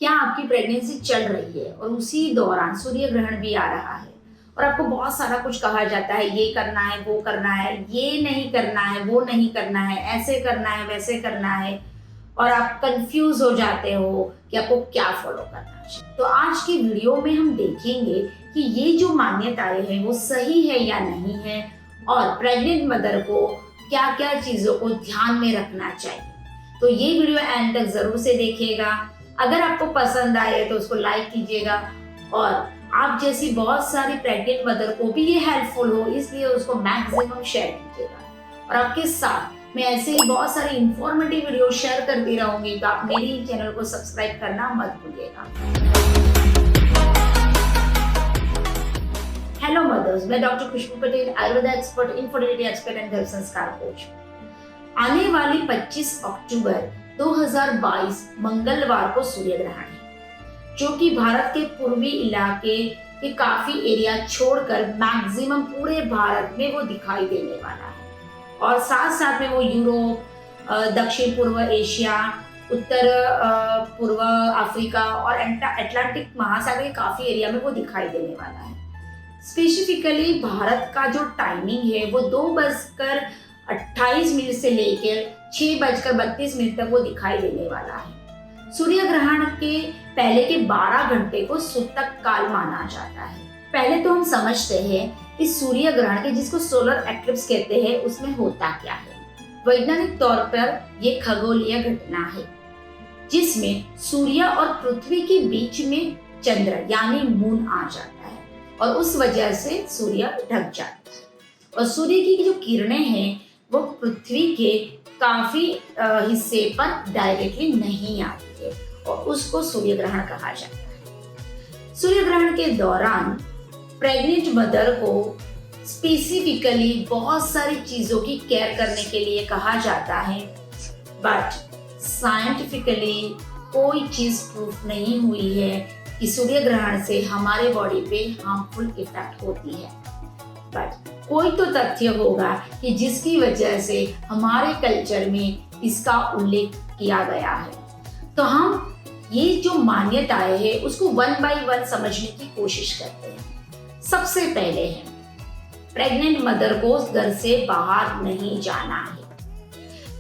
क्या आपकी प्रेगनेंसी चल रही है और उसी दौरान सूर्य ग्रहण भी आ रहा है और आपको बहुत सारा कुछ कहा जाता है, ये करना है, वो करना है, ये नहीं करना है, वो नहीं करना है, ऐसे करना है, वैसे करना है, और आप कंफ्यूज हो जाते हो कि आपको क्या फॉलो करना चाहिए। तो आज की वीडियो में हम देखेंगे कि ये जो मान्यताएं हैं वो सही है या नहीं है, और प्रेग्नेंट मदर को क्या क्या चीज़ों को ध्यान में रखना चाहिए। तो ये वीडियो एंड तक जरूर से देखिएगा। अगर आपको पसंद आए तो उसको लाइक कीजिएगा, और आप जैसी बहुत सारी प्रेग्नेंट मदर को भी ये हेल्पफुल हो इसलिए उसको मैक्सिमम शेयर कीजिएगा। और आपके साथ मैं ऐसे ही बहुत सारी इंफॉर्मेटिव वीडियो शेयर करती रहूंगी, तो आप मेरी चैनल को सब्सक्राइब करना मत भूलिएगा। हेलो मदर्स, मैं doctor Khushboo Patel, Ayurveda expert, infertility expert and गर्भ संस्कार कोच। आने वाली 25 अक्टूबर 2022 मंगलवार को सूर्य ग्रहण है, जो कि भारत के पूर्वी इलाके के काफी एरिया छोड़कर मैक्सिमम पूरे भारत में वो दिखाई देने वाला है। और साथ साथ में वो यूरोप, दक्षिण पूर्व एशिया, उत्तर पूर्व अफ्रीका और अटलांटिक महासागर के काफी एरिया में वो दिखाई देने वाला है। स्पेसिफिकली भारत का जो टाइमिंग है वो 2:28 से लेकर 6:32 तक वो दिखाई देने वाला है। सूर्य ग्रहण के पहले के 12 घंटे को सूतक काल माना जाता है। पहले तो हम समझते हैं कि सूर्य ग्रहण के, जिसको सोलर एक्लिप्स कहते हैं, उसमें होता क्या है। वैज्ञानिक तौर पर यह खगोलीय घटना है जिसमें सूर्य और पृथ्वी के बीच में चंद्र यानी मून आ जाता है और उस वजह से सूर्य ढक जाता है, और सूर्य की जो किरणें हैं वो पृथ्वी के काफी हिस्से पर डायरेक्टली नहीं आती है और उसको सूर्य ग्रहण कहा जाता है। सूर्य ग्रहण के दौरान प्रेग्नेंट मदर को स्पेसिफिकली बहुत सारी चीजों की केयर करने के लिए कहा जाता है, बट साइंटिफिकली कोई चीज प्रूफ नहीं हुई है कि सूर्य ग्रहण से हमारे बॉडी पे हार्मफुल इफेक्ट होती है। बट कोई तो तथ्य होगा कि जिसकी वजह से हमारे कल्चर में इसका उल्लेख किया गया है। तो हम ये जो मान्यताएं हैं उसको वन बाय वन समझने की कोशिश करते हैं। सबसे पहले है, प्रेग्नेंट मदर को घर से बाहर नहीं जाना है।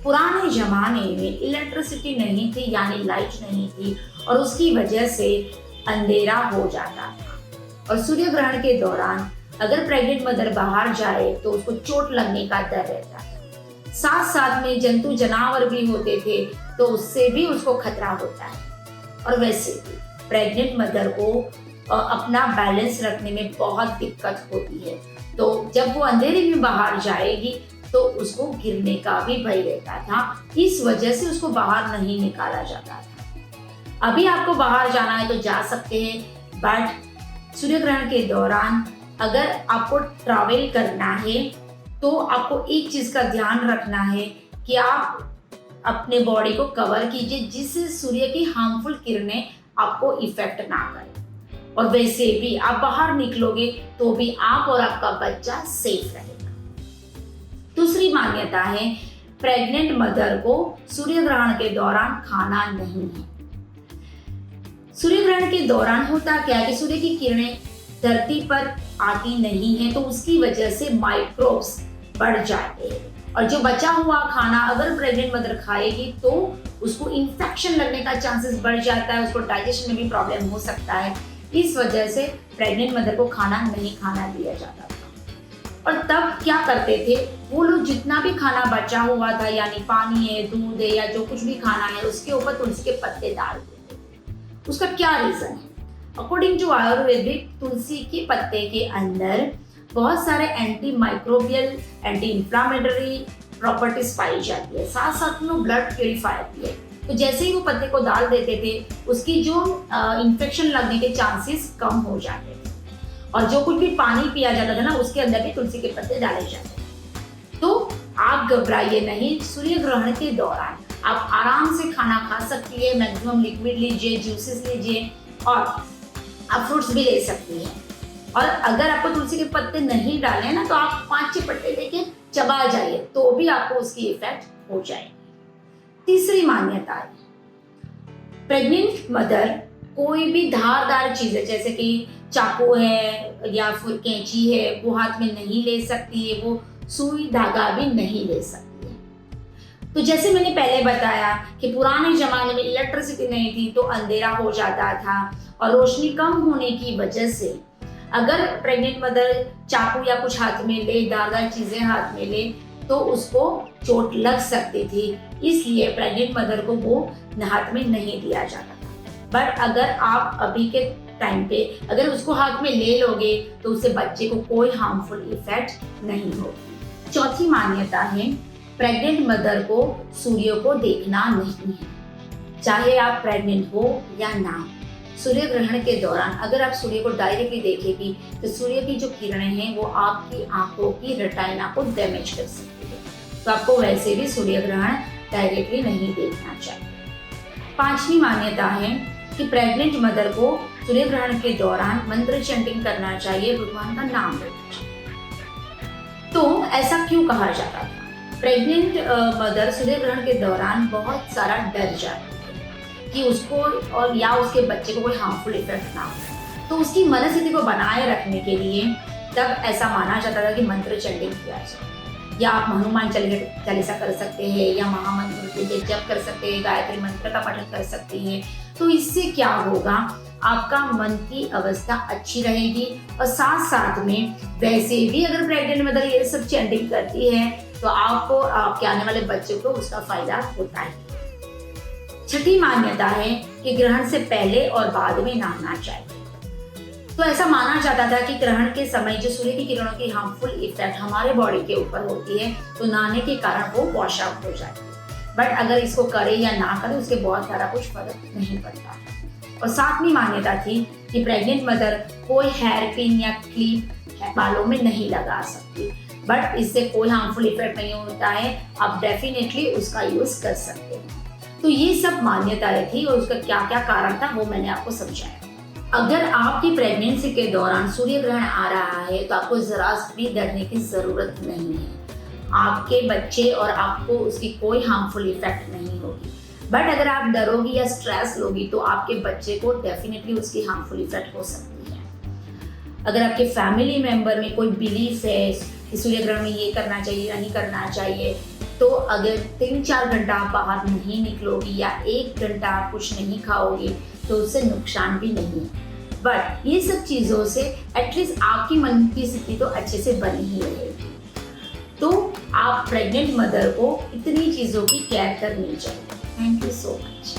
पुराने जमाने में इलेक्ट्रिसिटी नहीं थी यानी लाइट नहीं थी, और उसकी वजह से अंधेरा हो जाता था, और सूर्य ग्रहण के दौरान अगर प्रेग्नेंट मदर बाहर जाए तो उसको चोट लगने का डर रहता है। साथ साथ में जंतु जानवर भी होते थे तो उससे भी उसको खतरा होता है। और वैसे भी प्रेग्नेंट मदर को अपना बैलेंस रखने में बहुत दिक्कत होती है, तो जब वो अंधेरे में बाहर जाएगी तो उसको गिरने का भी भय रहता था। इस वजह से उसको बाहर नहीं निकाला जाता था। अभी आपको बाहर जाना है तो जा सकते हैं, बट सूर्य ग्रहण के दौरान अगर आपको ट्रैवल करना है तो आपको एक चीज का ध्यान रखना है कि आप अपने बॉडी को कवर कीजिए जिससे सूर्य की हार्मफुल किरणें आपको इफेक्ट ना करें। और वैसे भी आप बाहर निकलोगे तो भी आप और आपका बच्चा सेफ रहेगा। दूसरी मान्यता है, प्रेग्नेंट मदर को सूर्य ग्रहण के दौरान खाना नहीं है। सूर्य ग्रहण के दौरान होता क्या है कि सूर्य की किरणें धरती पर आती नहीं है, तो उसकी वजह से माइक्रोब्स बढ़ जाते हैं, और जो बचा हुआ खाना अगर प्रेग्नेंट मदर खाएगी तो उसको इन्फेक्शन लगने का चांसेस बढ़ जाता है, उसको डाइजेशन में भी प्रॉब्लम हो सकता है। इस वजह से प्रेग्नेंट मदर को खाना नहीं खाना दिया जाता था। और तब क्या करते थे वो लोग, जितना भी खाना बचा हुआ था यानी पानी है, दूध है, या जो कुछ भी खाना है, उसके ऊपर तुलसी के पत्ते डाल देते थे। उसका क्या रीजन है? अकॉर्डिंग टू आयुर्वेदिक, तुलसी के पत्ते के अंदर बहुत सारे anti microbial, anti inflammatory properties पाई जाती है, साथ साथ में वो ब्लड प्योरीफायर भी है। तो जैसे ही वो पत्ते को डाल देते थे उसकी जो इन्फेक्शन लगने के चांसेस कम हो जाते थे, और जो कुछ भी पानी पिया जाता था ना उसके अंदर भी तुलसी के पत्ते डाले जाते थे। तो आप घबराइए नहीं, सूर्य ग्रहण के दौरान आप आराम से खाना खा सकती है। मैक्सिमम लिक्विड लीजिए, जूसेस लीजिए, और आप फ्रूट्स भी ले सकती हैं। और अगर आपको तुलसी के पत्ते नहीं डाले ना तो आप 5-6 पत्ते लेके चबा जाइए तो भी आपको उसकी इफेक्ट हो जाएगी। तीसरी मान्यता है, प्रेग्नेंट मदर कोई भी धारदार चीज़ें जैसे कि चाकू है या फिर कैंची है वो हाथ में नहीं ले सकती है, वो सुई धागा भी नहीं ले सकती है। तो जैसे मैंने पहले बताया कि पुराने ज़माने में इलेक्ट्रिसिटी नहीं थी तो अंधेरा हो जाता था और रोशनी कम होने की वजह से अगर प्रेग्नेंट मदर चाकू या कुछ हाथ में ले, धारदार चीज़ें हाथ में ले, तो उसको चोट लग सकती थी, इसलिए प्रेग्नेंट मदर को वो हाथ में नहीं दिया जाता था। बट अगर आप अभी के टाइम पे अगर उसको हाथ में ले लोगे तो उससे बच्चे को कोई हार्मफुल इफेक्ट नहीं होगी। चौथी मान्यता है प्रेग्नेंट मदर को सूर्य को देखना नहीं है, चाहे आप प्रेग्नेंट हो या ना हो। सूर्य ग्रहण के दौरान अगर आप सूर्य को डायरेक्टली देखेगी तो सूर्य की जो किरणें हैं वो आपकी आंखों की रेटिना को डैमेज कर सकती है, तो आपको वैसे भी सूर्य ग्रहण डायरेक्टली नहीं देखना चाहिए। पांचवी मान्यता है कि प्रेग्नेंट मदर को सूर्य ग्रहण के दौरान मंत्र चैंटिंग करना चाहिए, भगवान का नाम लेना चाहिए। तो ऐसा क्यों कहा जाता था? प्रेग्नेंट मदर सूर्य ग्रहण के दौरान बहुत सारा डर जाती है कि उसको और या उसके बच्चे को कोई हार्मफुल इफेक्ट ना हो, तो उसकी मनस्थिति को बनाए रखने के लिए तब ऐसा माना जाता था कि मंत्र चैंटिंग किया जाए, या आप हनुमान चालीसा कर सकते हैं या महामंत्र के जप कर सकते हैं, गायत्री मंत्र का पठन कर सकते हैं। तो इससे क्या होगा, आपका मन की अवस्था अच्छी रहेगी और साथ साथ में वैसे भी अगर प्रेग्नेंट मदर ये सब चैंटिंग करती है तो आपको आपके आने वाले बच्चे को उसका फायदा होता है। छठी मान्यता है कि ग्रहण से पहले और बाद में नहाना चाहिए। तो ऐसा माना जाता था कि ग्रहण के समय जो सूर्य की किरणों की हार्मफुल इफेक्ट हमारे बॉडी के ऊपर होती है तो नहाने के कारण वो वॉश आउट हो जाती है। बट अगर इसको करे या ना करे उसके बहुत सारा कुछ फर्क नहीं पड़ता। और सातवीं मान्यता थी कि प्रेग्नेंट मदर कोई हेयर पिन या क्लिप बालों में नहीं लगा सकती, बट इससे कोई हार्मफुल इफेक्ट नहीं होता है, आप डेफिनेटली उसका यूज कर सकते हैं। तो ये सब मान्यताएं थी और उसका क्या क्या कारण था वो मैंने आपको समझाया। अगर आपकी प्रेगनेंसी के दौरान सूर्य ग्रहण आ रहा है तो आपको जरा भी डरने की जरूरत नहीं है, आपके बच्चे और आपको उसकी कोई हार्मफुल इफेक्ट नहीं होगी। बट अगर आप डरोगी या स्ट्रेस लोगी तो आपके बच्चे को डेफिनेटली उसकी हार्मफुल इफेक्ट हो सकती है। अगर आपके फैमिली मेंबर में कोई बिलीफ है कि सूर्य ग्रहण में ये करना चाहिए नहीं करना चाहिए, तो अगर 3-4 घंटा आप बाहर नहीं निकलोगी या 1 घंटा आप कुछ नहीं खाओगी तो उससे नुकसान भी नहीं है। बट ये सब चीज़ों से एटलीस्ट आपकी मन की स्थिति तो अच्छे से बनी ही रहेगी। तो आप प्रेग्नेंट मदर को इतनी चीज़ों की केयर करनी चाहिए। Thank you so much.